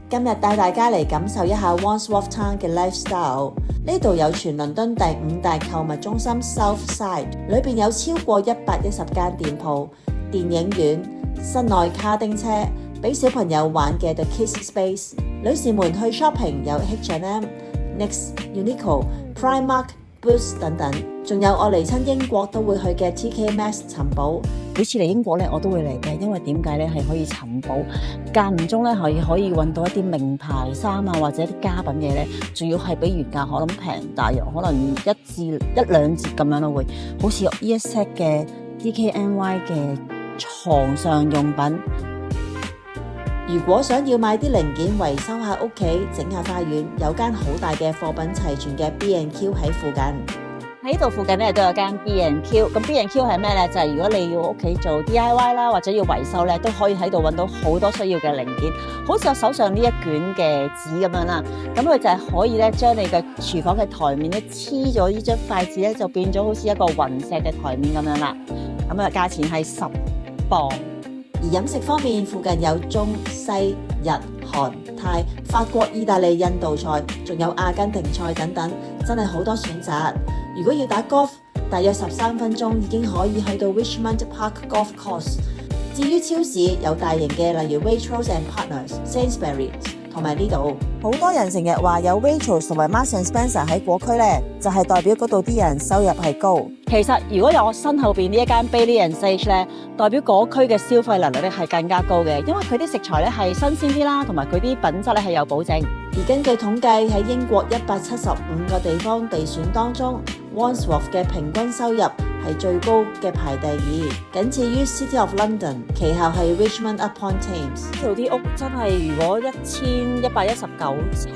今日帶大家嚟感受一下 Wandsworth Town 嘅 lifestyle。呢度有全倫敦第5大購物中心 Southside， 裏邊有超過110間店鋪、電影院、室內卡丁車，俾小朋友玩嘅 The Kids Space。女士們去 shopping 有 H&M、NYX、Uniqlo、Primark、Boots 等等，仲有我嚟親英國都會去嘅 TK Maxx 尋寶。每次嚟英國咧，我都會嚟嘅，因為點解咧係可以尋寶，間唔中咧可以揾到一啲名牌衫啊，或者一啲家品嘢咧，仲要係比原價可能平，大約可能1至2折咁樣咯，會好似呢一 set 嘅 DKNY 嘅床上用品。如果想要買啲零件維修下屋企、整下花園，有間好大嘅貨品齊全嘅 B&Q 喺附近。喺呢度附近咧都有間 B&Q， 咁 B&Q 係咩咧？就係如果你要屋企做 DIY 啦，或者要維修咧，都可以喺度揾到好多需要嘅零件。好似我手上呢一卷嘅紙咁樣啦，咁佢就係可以咧將你嘅廚房嘅台面咧黐咗呢張筷子咧，就變咗好似一個雲石嘅台面咁樣啦。咁啊，價錢係10磅。而飲食方面，附近有中西日韓泰、法國、意大利、印度菜，仲有阿根廷菜等等，真係好多選擇。如果要打 golf， 大約13分鐘已經可以去到 Richmond Park Golf Course。至於超市，有大型嘅，例如 Waitrose and Partners、Sainsbury's 同埋呢度。好多人成日話有 Waitrose 同埋 Marks and Spencer 喺嗰區呢，就係代表嗰度啲人收入係高。其實如果有我身後邊呢一間 Bailey and Sage 咧，代表嗰區嘅消費能力咧係更加高嘅，因為佢啲食材咧係新鮮啲啦，同埋佢啲品質咧係有保證。而根據統計喺英國175個地方地選當中， Wandsworth 嘅平均收入係最高嘅，排第2，僅次於 City of London， 其後係 Richmond upon Thames。呢度啲屋真係如果1119尺，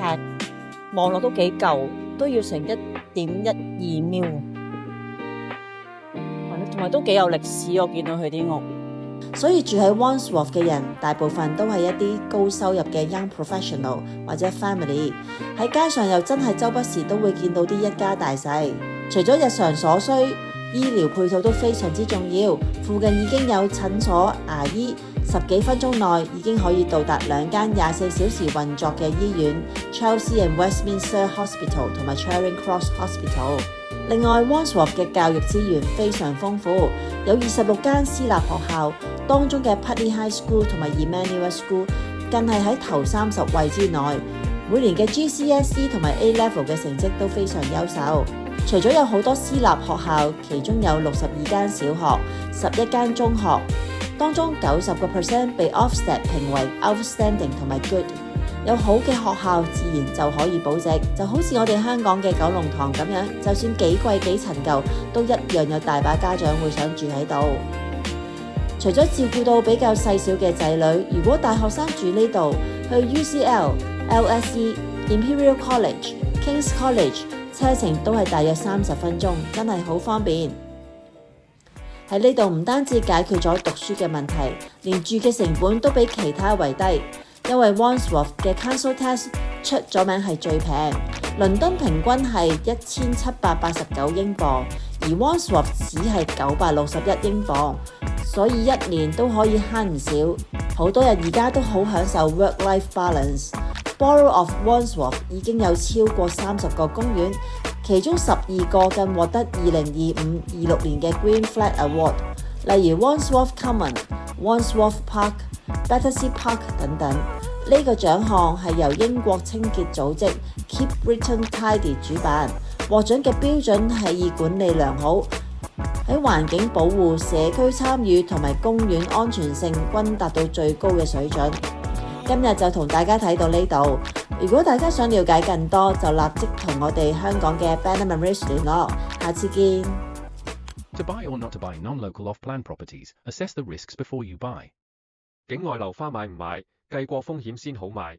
望落都幾舊，都要成1.12 mil。同埋都幾有歷史，我見到佢啲屋。所以住喺 Wandsworth 嘅人，大部分都係一啲高收入嘅 young professional 或者 family。喺街上又真係周不時都會見到啲一家大細。除咗日常所需，醫療配套都非常之重要。附近已經有診所、牙醫，10幾分鐘內已經可以到達2間24小時運作嘅醫院 ，Chelsea and Westminster Hospital 同埋 Charing Cross Hospital。另外 Wandsworth 嘅教育資源非常豐富，有26間私立學校，當中嘅 Putney High School 同埋 Emmanuel School 更係喺頭30位之內。每年嘅 GCSE 同埋 A Level 嘅成績都非常優秀。除咗有好多私立學校，其中有62間小學、11間中學，當中90% 被 Ofsted 評為 Outstanding 同埋 Good。有好嘅學校自然就可以保值，就好似我哋香港嘅九龍塘咁樣，就算幾貴幾陳舊，都一樣有大把家長會想住喺度。除咗照顧到比較細小嘅仔女，如果大學生住呢度，去 UCL、LSE、Imperial College、King's College 車程都係大約30分鐘，真係好方便。喺呢度唔單止解決咗讀書嘅問題，連住嘅成本都比其他為低。因為 Wandsworth 嘅 Council Tax 出咗名係最平，倫敦平均係1789英鎊，而 Wandsworth 只係961英鎊，所以一年都可以慳唔少。好多人而家都好享受 work-life balance。Borough of Wandsworth 已經有超過30個公園，其中12個更獲得2025-26年嘅 Green Flag Award， 例如 Wandsworth Common、Wandsworth Park、Battersea Park 等等。呢個獎項係由英國清潔組織 Keep Britain Tidy 主辦，獲獎嘅標準係以管理良好、喺環境保護、社區參與同埋公園安全性均達到最高嘅水準。今日就同大家睇到呢度，如果大家想了解更多，就立即同我哋香港嘅 Bannerman Race 聯絡。下次見。To buy or not to buy non-local off-plan properties, assess the risks before you buy. 境外樓花買唔買，計過風險先好買。